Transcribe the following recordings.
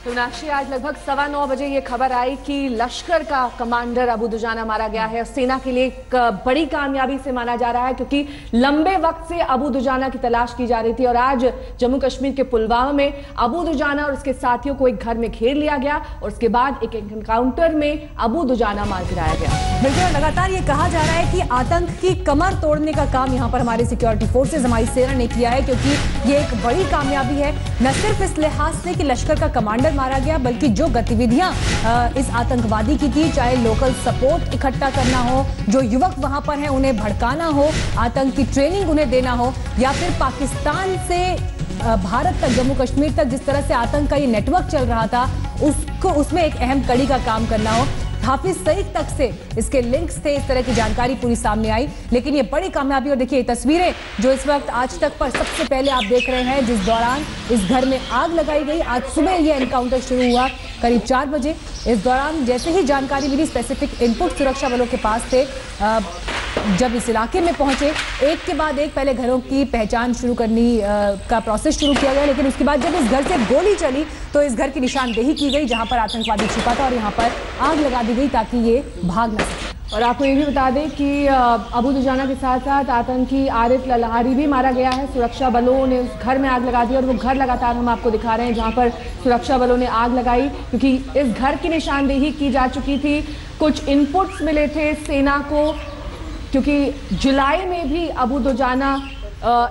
तो मीनाक्षी, आज लगभग 9:15 बजे ये खबर आई कि लश्कर का कमांडर अबू दुजाना मारा गया है। सेना के लिए एक बड़ी कामयाबी से माना जा रहा है, क्योंकि लंबे वक्त से अबू दुजाना की तलाश की जा रही थी और आज जम्मू कश्मीर के पुलवामा में अबू दुजाना और उसके साथियों को एक घर में घेर लिया गया और उसके बाद एक एनकाउंटर में अबू दुजाना मार गिराया गया। बिल्कुल, लगातार ये कहा जा रहा है कि आतंक की कमर तोड़ने का काम यहाँ पर हमारी सिक्योरिटी फोर्सेज, हमारी सेना ने किया है, क्योंकि ये एक बड़ी कामयाबी है। न सिर्फ इस लिहाज से कि लश्कर का कमांडर मारा गया, बल्कि जो गतिविधियां इस आतंकवादी की थी, चाहे लोकल सपोर्ट इकट्ठा करना हो, जो युवक वहां पर हैं उन्हें भड़काना हो, आतंक की ट्रेनिंग उन्हें देना हो, या फिर पाकिस्तान से भारत तक, जम्मू कश्मीर तक जिस तरह से आतंक का ये नेटवर्क चल रहा था, उसमें एक अहम कड़ी का काम करना हो। हाफिज सईद तक से इसके लिंक्स थे, इस तरह की जानकारी पूरी सामने आई। लेकिन ये बड़ी कामयाबी, और देखिए तस्वीरें जो इस वक्त आज तक पर सबसे पहले आप देख रहे हैं, जिस दौरान इस घर में आग लगाई गई। आज सुबह ये एनकाउंटर शुरू हुआ करीब 4 बजे। इस दौरान जैसे ही जानकारी मिली, स्पेसिफिक इनपुट सुरक्षा बलों के पास थे, जब इस इलाके में पहुंचे, एक के बाद एक पहले घरों की पहचान शुरू करने का प्रोसेस शुरू किया गया। लेकिन उसके बाद जब इस घर से गोली चली तो इस घर की निशानदेही की गई जहां पर आतंकवादी छिपा था, और यहां पर आग लगा दी गई ताकि ये भाग न सके। और आपको ये भी बता दें कि अबू दुजाना के साथ साथ आतंकी आरिफ ललहारी भी मारा गया है। सुरक्षा बलों ने उस घर में आग लगा दी और वो घर लगातार हम आपको दिखा रहे हैं जहां पर सुरक्षा बलों ने आग लगाई, क्योंकि इस घर की निशानदेही की जा चुकी थी। कुछ इनपुट्स मिले थे सेना को, क्योंकि जुलाई में भी अबू दुजाना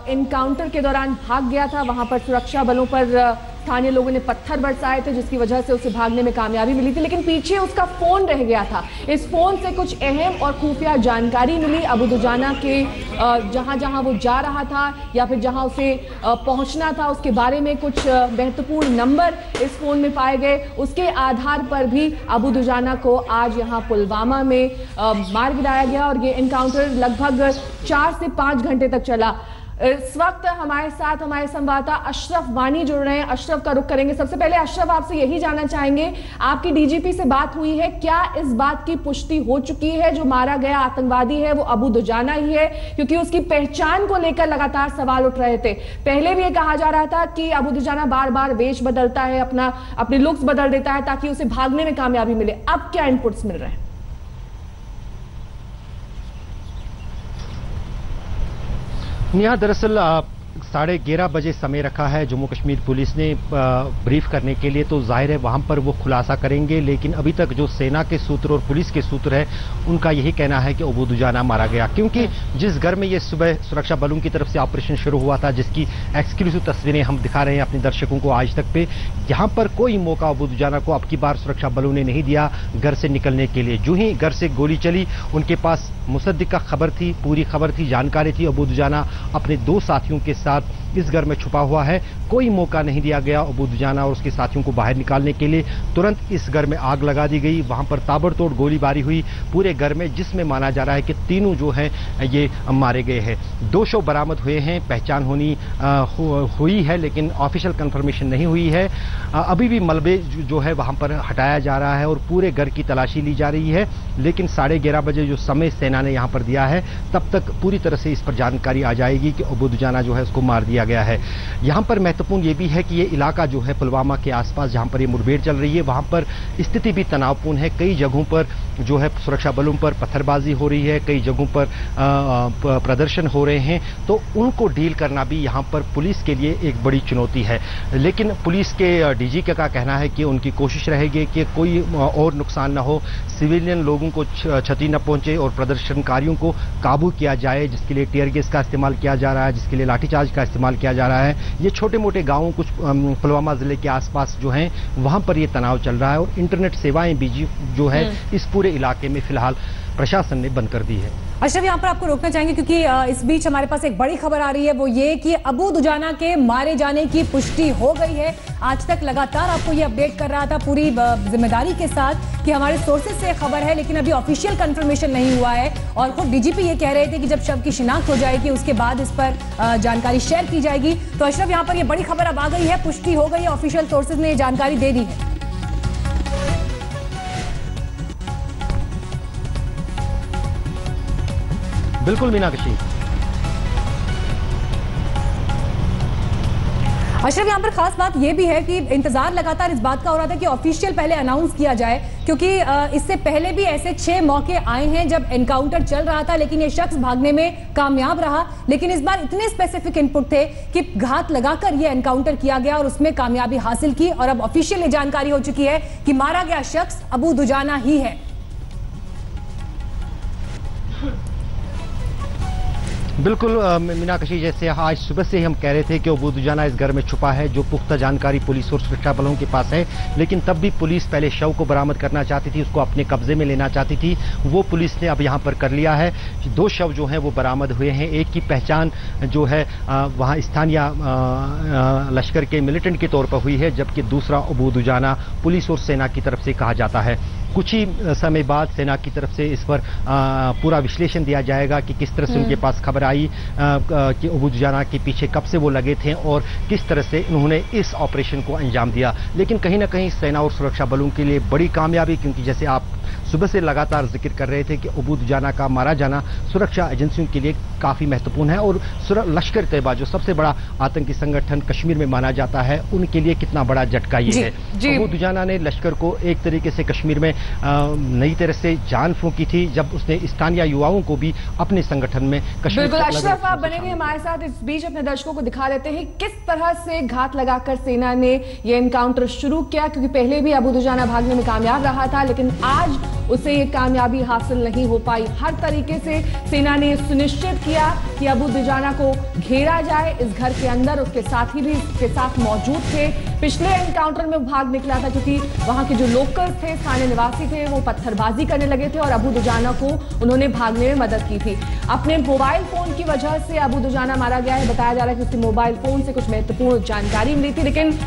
एनकाउंटर के दौरान भाग गया था। वहां पर सुरक्षा बलों पर स्थानीय लोगों ने पत्थर बरसाए थे, जिसकी वजह से उसे भागने में कामयाबी मिली थी, लेकिन पीछे उसका फोन रह गया था। इस फोन से कुछ अहम और खुफिया जानकारी मिली अबू दुजाना के, जहां जहां वो जा रहा था या फिर जहां उसे पहुंचना था, उसके बारे में कुछ महत्वपूर्ण नंबर इस फोन में पाए गए। उसके आधार पर भी अबू दुजाना को आज यहां पुलवामा में मार गिराया गया और ये एनकाउंटर लगभग 4 से 5 घंटे तक चला। इस वक्त हमारे साथ हमारे संवाददाता अशरफ वानी जुड़ रहे हैं। अशरफ का रुख करेंगे। सबसे पहले अशरफ, आपसे यही जानना चाहेंगे, आपकी डीजीपी से बात हुई है, क्या इस बात की पुष्टि हो चुकी है जो मारा गया आतंकवादी है वो अबू दुजाना ही है? क्योंकि उसकी पहचान को लेकर लगातार सवाल उठ रहे थे। पहले भी ये कहा जा रहा था कि अबू दुजाना बार बार वेश बदलता है, अपने लुक्स बदल देता है ताकि उसे भागने में कामयाबी मिले। अब क्या इनपुट्स मिल रहे हैं? नेहा, दरअसल 11:30 बजे समय रखा है जम्मू कश्मीर पुलिस ने ब्रीफ करने के लिए, तो जाहिर है वहां पर वो खुलासा करेंगे। लेकिन अभी तक जो सेना के सूत्र और पुलिस के सूत्र है, उनका यही कहना है कि अबू दुजाना मारा गया, क्योंकि जिस घर में ये सुबह सुरक्षा बलों की तरफ से ऑपरेशन शुरू हुआ था, जिसकी एक्सक्लूसिव तस्वीरें हम दिखा रहे हैं अपने दर्शकों को आज तक पे, यहाँ पर कोई मौका अबू दुजाना को अब की बार सुरक्षा बलों ने नहीं दिया घर से निकलने के लिए। जो ही घर से गोली चली, उनके पास मुसद्दिक खबर थी, पूरी खबर थी, जानकारी थी। अबू दुजाना अपने 2 साथियों के साथ इस घर में छुपा हुआ है। कोई मौका नहीं दिया गया अबू दुजाना और उसके साथियों को बाहर निकालने के लिए। तुरंत इस घर में आग लगा दी गई, वहां पर ताबड़तोड़ गोलीबारी हुई पूरे घर में, जिसमें माना जा रहा है कि तीनों जो हैं ये मारे गए हैं। 2 शव बरामद हुए हैं, पहचान हुई है, लेकिन ऑफिशियल कंफर्मेशन नहीं हुई है। अभी भी मलबे जो है वहां पर हटाया जा रहा है और पूरे घर की तलाशी ली जा रही है। लेकिन 11:30 बजे जो समय सेना ने यहां पर दिया है, तब तक पूरी तरह से इस पर जानकारी आ जाएगी कि अबू दुजाना जो है उसको मार दिया गया है। यहां पर महत्वपूर्ण ये भी है कि ये इलाका जो है पुलवामा के आसपास जहां पर ये मुठभेड़ चल रही है, वहां पर स्थिति भी तनावपूर्ण है। कई जगहों पर जो है सुरक्षा बलों पर पत्थरबाजी हो रही है, कई जगहों पर प्रदर्शन हो रहे हैं, तो उनको डील करना भी यहां पर पुलिस के लिए एक बड़ी चुनौती है। लेकिन पुलिस के डीजी का कहना है कि उनकी कोशिश रहेगी कि कोई और नुकसान न हो, सिविलियन लोगों को क्षति न पहुंचे और प्रदर्शनकारियों को काबू किया जाए, जिसके लिए टीयर गैस का इस्तेमाल किया जा रहा है, जिसके लिए लाठीचार्ज का इस्तेमाल किया जा रहा है। ये छोटे मोटे गांवों, कुछ पुलवामा जिले के आसपास जो हैं, वहां पर ये तनाव चल रहा है और इंटरनेट सेवाएं भी जो है इस पूरे इलाके में फिलहाल प्रशासन ने बंद कर दी है। अशरफ, यहाँ पर आपको रोकना चाहेंगे क्योंकि इस बीच हमारे पास एक बड़ी खबर आ रही है, वो ये कि अबू दुजाना के मारे जाने की पुष्टि हो गई है। आज तक लगातार आपको ये अपडेट कर रहा था पूरी जिम्मेदारी के साथ कि हमारे सोर्सेज से खबर है, लेकिन अभी ऑफिशियल कंफर्मेशन नहीं हुआ है। और खुद डीजीपी ये कह रहे थे कि जब शव की शिनाख्त हो जाएगी उसके बाद इस पर जानकारी शेयर की जाएगी। तो अशरफ, यहाँ पर ये बड़ी खबर अब आ गई है, पुष्टि हो गई है, ऑफिशियल सोर्सेज ने ये जानकारी दे दी है। बिल्कुल मीनाक्षी। अशरफ, यहाँ पर खास बात यह भी है कि इंतजार लगातार इस बात का हो रहा था कि ऑफिशियल पहले अनाउंस किया जाए, क्योंकि इससे पहले भी ऐसे 6 मौके आए हैं जब एनकाउंटर चल रहा था, लेकिन ये शख्स भागने में कामयाब रहा। लेकिन इस बार इतने स्पेसिफिक इनपुट थे कि घात लगाकर यह एनकाउंटर किया गया और उसमें कामयाबी हासिल की, और अब ऑफिशियल जानकारी हो चुकी है कि मारा गया शख्स अबू दुजाना ही है। बिल्कुल मीनाक्षी, जैसे आज सुबह से ही हम कह रहे थे कि अबू दुजाना इस घर में छुपा है, जो पुख्ता जानकारी पुलिस और सुरक्षा बलों के पास है, लेकिन तब भी पुलिस पहले शव को बरामद करना चाहती थी, उसको अपने कब्जे में लेना चाहती थी। वो पुलिस ने अब यहाँ पर कर लिया है। 2 शव जो हैं वो बरामद हुए हैं। एक की पहचान जो है वहाँ स्थानीय लश्कर के मिलिटेंट के तौर पर हुई है, जबकि दूसरा अबू दुजाना पुलिस और सेना की तरफ से कहा जाता है। कुछ ही समय बाद सेना की तरफ से इस पर पूरा विश्लेषण दिया जाएगा कि किस तरह से उनके पास खबर आई कि अबू दुजाना के पीछे कब से वो लगे थे और किस तरह से उन्होंने इस ऑपरेशन को अंजाम दिया। लेकिन कहीं ना कहीं सेना और सुरक्षा बलों के लिए बड़ी कामयाबी, क्योंकि जैसे आप सुबह से लगातार जिक्र कर रहे थे कि अबू दुजाना का मारा जाना सुरक्षा एजेंसियों के लिए काफी महत्वपूर्ण है, और लश्कर तैयबा जो सबसे बड़ा आतंकी संगठन कश्मीर में माना जाता है, उनके लिए कितना बड़ा झटका ये है। अबू दुजाना ने लश्कर को एक तरीके से कश्मीर में नई तरह से जान फूंकी थी, जब उसने स्थानीय युवाओं को भी अपने संगठन में कश्मीर। बिल्कुल अशरफ, आप बने हुए हमारे साथ। इस बीच अपने दर्शकों को दिखा देते हैं किस तरह से घात लगाकर सेना ने यह एनकाउंटर शुरू किया, क्योंकि पहले भी अबू दुजाना भागने में कामयाब रहा था, लेकिन आज उसे ये कामयाबी हासिल नहीं हो पाई। हर तरीके से सेना ने सुनिश्चित किया कि अबू दुजाना को घेरा जाए। इस घर के अंदर उसके साथी भी इसके साथ मौजूद थे। पिछले एनकाउंटर में भाग निकला था क्योंकि वहां के जो लोकल्स थे, स्थानीय निवासी थे, वो पत्थरबाजी करने लगे थे और अबू दुजाना को उन्होंने भागने में मदद की थी। अपने मोबाइल फोन की वजह से अबू दुजाना मारा गया है। बताया जा रहा है कि उसके मोबाइल फोन से कुछ महत्वपूर्ण जानकारी मिली थी, लेकिन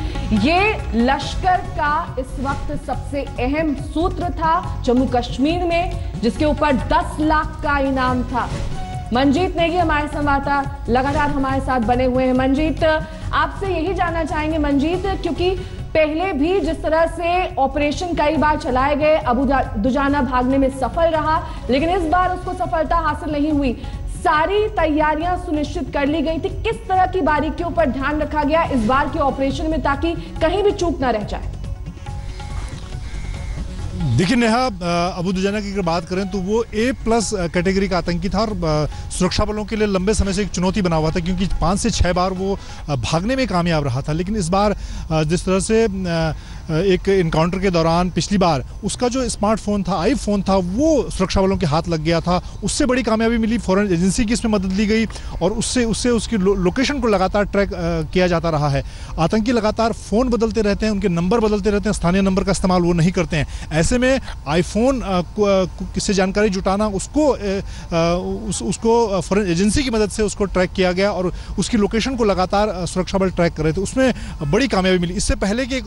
ये लश्कर का इस वक्त सबसे अहम सूत्र था जम्मू कश्मीर में, जिसके ऊपर 10 लाख का इनाम था। मंजीत नेगी हमारे संवाददाता लगातार हमारे साथ बने हुए हैं। मंजीत, आपसे यही जानना चाहेंगे मंजीत, क्योंकि पहले भी जिस तरह से ऑपरेशन कई बार चलाए गए, अबू दुजाना भागने में सफल रहा, लेकिन इस बार उसको सफलता हासिल नहीं हुई। सारी तैयारियां सुनिश्चित कर ली गई थी। किस तरह की बारीकियों पर ध्यान रखा गया इस बार के ऑपरेशन में ताकि कहीं भी चूक ना रह जाए? देखिए नेहा, अबू दुजाना की अगर बात करें तो वो A+ कैटेगरी का आतंकी था और सुरक्षा बलों के लिए लंबे समय से एक चुनौती बना हुआ था, क्योंकि 5 से 6 बार वो भागने में कामयाब रहा था। लेकिन इस बार जिस तरह से एक इनकाउंटर के दौरान पिछली बार उसका जो स्मार्टफोन था, आईफोन था, वो सुरक्षा बलों के हाथ लग गया था, उससे बड़ी कामयाबी मिली। फॉरेन एजेंसी की इसमें मदद ली गई और उससे उसकी लोकेशन को लगातार ट्रैक किया जाता रहा है। आतंकी लगातार फ़ोन बदलते रहते हैं, उनके नंबर बदलते रहते हैं, स्थानीय नंबर का इस्तेमाल वो नहीं करते हैं। ऐसे में आईफोन किससे जानकारी जुटाना, उसको फॉरेन एजेंसी की मदद से उसको ट्रैक किया गया और उसकी लोकेशन को लगातार सुरक्षा बल ट्रैक कर रहे थे। उसमें बड़ी कामयाबी मिली। इससे पहले कि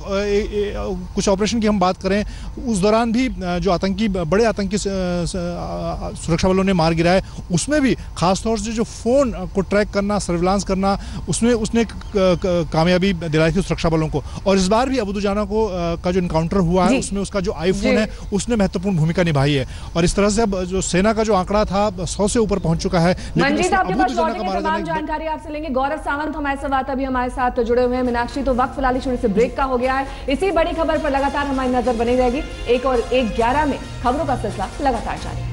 कुछ ऑपरेशन की हम बात करें, उस दौरान भी जो बड़े आतंकी सुरक्षा बलों ने मार गिराए, उसमें भी खासतौर से जो फ़ोन को ट्रैक करना, सर्विलांस करना, उसमें उसने कामयाबी दिलाई थी सुरक्षा बलों को। और इस बार भी अबू दुजाना का जो इनकाउंटर हुआ है, उसमें उसका जो आईफोन है उसने महत्वपूर्ण भूमिका निभाई है। और इस तरह से अब जो सेना का जो आंकड़ा था 100 से ऊपर पहुंच चुका है। मंजीत, आपके पास तमाम जानकारी आपसे लेंगे। गौरव सावंत हमारे संवाददाता भी हमारे साथ जुड़े हुए हैं। मीनाक्षी, तो वक्त फिलहाल छोटे से ब्रेक का हो गया है। इसी बड़ी खबर पर लगातार हमारी नजर बनी रहेगी। 1 और 1:11 में खबरों का सिलसिला लगातार जारी।